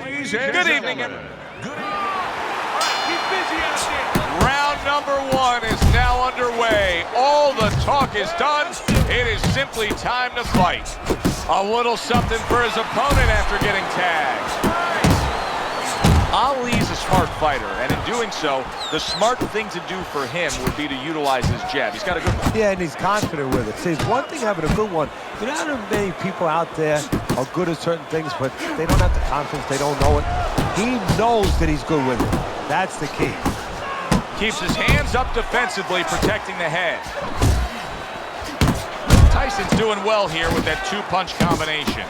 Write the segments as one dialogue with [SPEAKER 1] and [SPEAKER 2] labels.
[SPEAKER 1] Ladies and good evening. Round number 1 is now underway. All the talk is done. It is simply time to fight. A little something for his opponent after getting tagged. Ali's a smart fighter, and in doing so, the smart thing to do for him would be to utilize his jab. He's got a good one.
[SPEAKER 2] Yeah, and he's confident with it. See, it's one thing having a good one. You know how many people out there are good at certain things, but they don't have the confidence, they don't know it. He knows that he's good with it. That's the key.
[SPEAKER 1] Keeps his hands up defensively, protecting the head. Tyson's doing well here with that two-punch combination.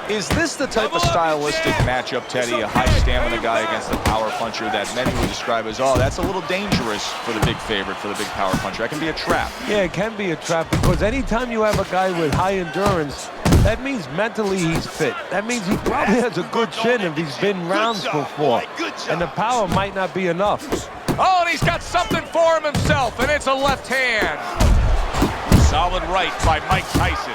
[SPEAKER 1] Is this the type of stylistic matchup, Teddy, a high-stamina guy against a power puncher that many would describe as, oh, that's a little dangerous for the big favorite, for the big power puncher? That can be a trap.
[SPEAKER 2] Yeah, it can be a trap because anytime you have a guy with high endurance, that means mentally he's fit. That means he probably has a good chin if he's been rounds before. And the power might not be enough.
[SPEAKER 1] Oh, and he's got something for him himself, and it's a left hand. Solid right by Mike Tyson.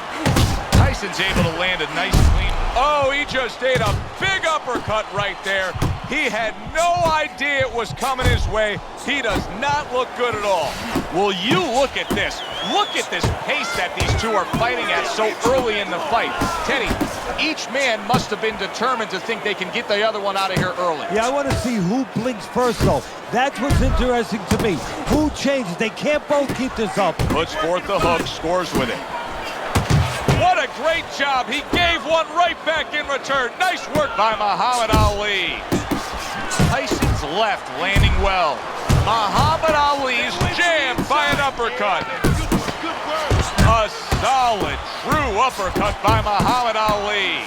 [SPEAKER 1] Tyson's able to land a nice, clean... Oh, he just ate a big uppercut right there. He had no idea it was coming his way. He does not look good at all. Will you look at this? Look at this pace that these two are fighting at so early in the fight. Teddy, each man must have been determined to think they can get the other one out of here early.
[SPEAKER 2] Yeah, I want to see who blinks first, though. That's what's interesting to me. Who changes? They can't both keep this up.
[SPEAKER 1] Puts forth the hook, scores with it. What a great job. He gave one right back in return. Nice work by Muhammad Ali. Tyson's left landing well. Muhammad Ali's jammed by an uppercut. A solid, true uppercut by Muhammad Ali.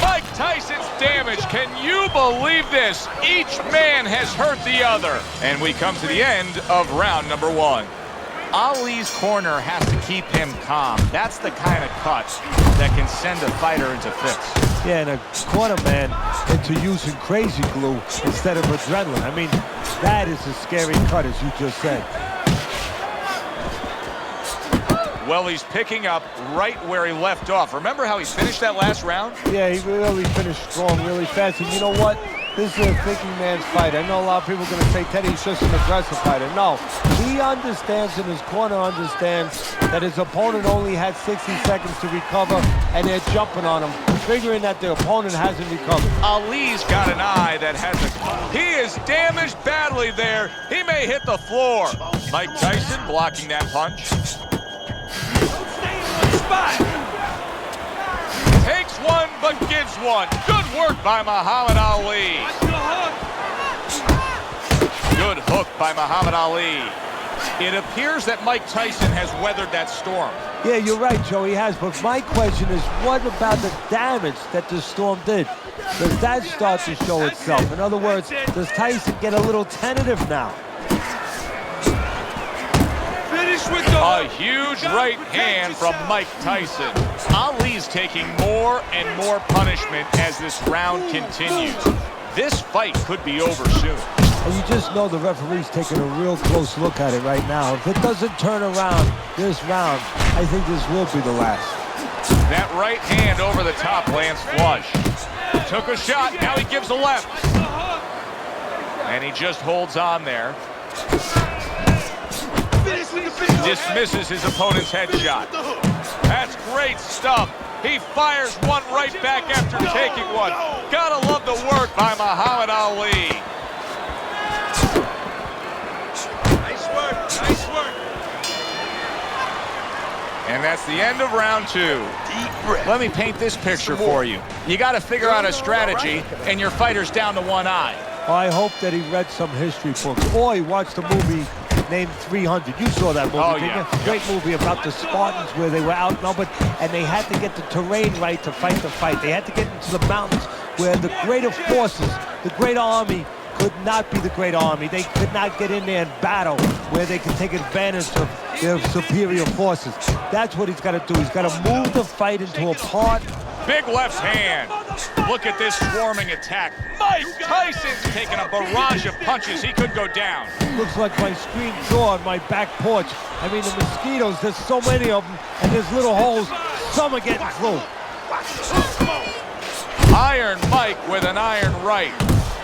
[SPEAKER 1] Mike Tyson's damage. Can you believe this? Each man has hurt the other. And we come to the end of round number 1. Ali's corner has to keep him calm. That's the kind of cut that can send a fighter into fits.
[SPEAKER 2] Yeah, and a corner man into using crazy glue instead of adrenaline. I mean, that is a scary cut, as you just said.
[SPEAKER 1] Well, he's picking up right where he left off. Remember how he finished that last round?
[SPEAKER 2] Yeah, he really finished strong, really fast. And you know what? This is a thinking man's fight. I know a lot of people are going to say Teddy's just an aggressive fighter. No, he understands and his corner understands that his opponent only had 60 seconds to recover, and they're jumping on him, figuring that the opponent hasn't recovered.
[SPEAKER 1] Ali's got an eye that has a... He is damaged badly there. He may hit the floor. Mike Tyson blocking that punch. Takes one, but gives one. Good work by Muhammad Ali. Good hook by Muhammad Ali. It appears that Mike Tyson has weathered that storm.
[SPEAKER 2] Yeah, you're right, Joe, he has. But my question is, what about the damage that the storm did? Does that start to show itself? In other words, does Tyson get a little tentative now?
[SPEAKER 1] A huge right hand from Mike Tyson. Ali's taking more and more punishment as this round continues. This fight could be over soon.
[SPEAKER 2] And you just know the referee's taking a real close look at it right now. If it doesn't turn around this round, I think this will be the last.
[SPEAKER 1] That right hand over the top lands flush. Took a shot, now he gives a left. And he just holds on there. Dismisses his opponent's headshot. That's great stuff. He fires one right back after taking one. Gotta love the work by Muhammad Ali. Nice work, nice work. And that's the end of round 2. Let me paint this picture for you. You gotta figure out a strategy, and your fighter's down to one eye.
[SPEAKER 2] I hope that he read some history books, or he watched a movie named 300. You saw that movie, didn't you? Great movie about the Spartans where they were outnumbered and they had to get the terrain right to fight the fight. They had to get into the mountains where the greater forces, the great army, could not be the great army. They could not get in there and battle where they could take advantage of their superior forces. That's what he's got to do. He's got to move the fight into a part.
[SPEAKER 1] Big left hand. Look at this swarming attack. Mike Tyson's taking a barrage of punches. He could go down.
[SPEAKER 2] Looks like my screen door on my back porch. I mean, the mosquitoes, there's so many of them, and there's little holes Some are getting through.
[SPEAKER 1] Iron Mike with an iron right.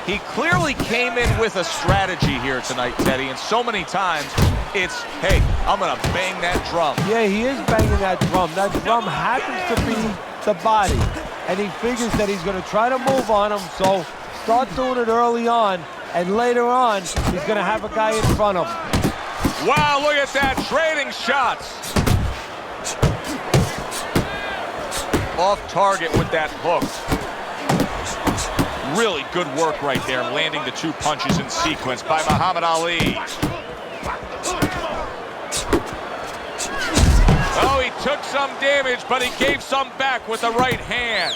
[SPEAKER 1] He clearly came in with a strategy here tonight, Teddy, and so many times it's, hey, I'm going to bang that drum.
[SPEAKER 2] Yeah, he is banging that drum. That drum happens to be the body, and he figures that he's going to try to move on him, so start doing it early on, and later on, he's going to have a guy in front of him.
[SPEAKER 1] Wow, look at that, trading shots. Off target with that hook. Really good work right there, landing the 2 punches in sequence by Muhammad Ali. Oh, he took some damage, but he gave some back with the right hand.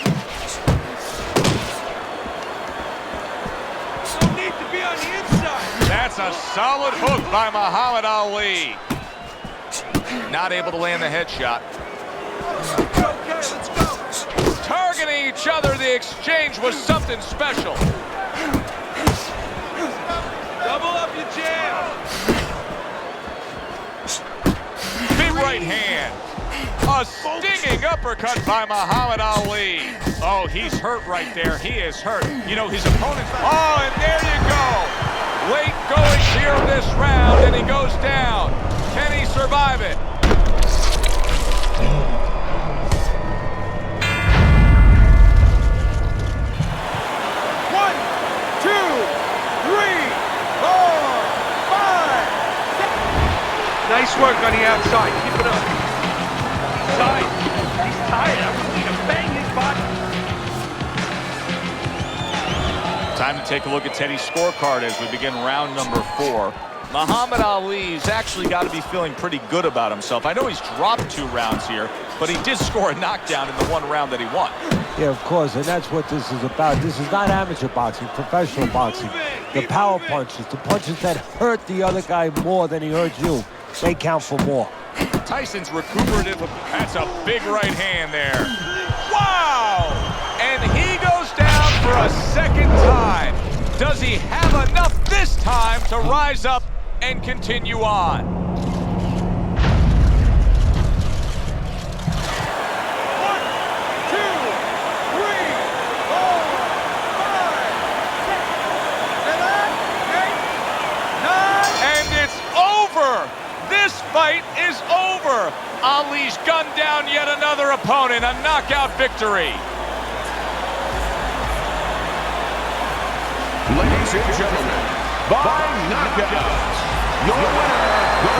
[SPEAKER 3] No need to be on the inside.
[SPEAKER 1] That's a solid hook by Muhammad Ali. Not able to land the headshot.
[SPEAKER 3] Okay, let's go.
[SPEAKER 1] Targeting each other, the exchange was something special.
[SPEAKER 3] Double up your jam.
[SPEAKER 1] Big right hand. A stinging uppercut by Muhammad Ali. Oh, he's hurt right there. He is hurt. You know, his opponent's... Oh, and there you go. Late going here in this round, and he goes down. Can he survive it?
[SPEAKER 3] Nice work on the outside. Keep it up. He's tired. I'm going to bang his body.
[SPEAKER 1] Time to take a look at Teddy's scorecard as we begin round number 4. Muhammad Ali's actually got to be feeling pretty good about himself. I know he's dropped 2 rounds here, but he did score a knockdown in the 1 round that he won.
[SPEAKER 2] Yeah, of course, and that's what this is about. This is not amateur boxing, professional boxing. The power punches, the punches that hurt the other guy more than he hurt you, they count for more.
[SPEAKER 1] Tyson's recuperative. That's a big right hand there. Wow! And he goes down for a second time. Does he have enough this time to rise up and continue on?
[SPEAKER 3] 1, 2, 3, 4, 5, 6, 7, 8, 9.
[SPEAKER 1] And it's over. This fight is over. Ali's gunned down yet another opponent. A knockout victory.
[SPEAKER 4] Ladies and gentlemen, by knockout, your winner, the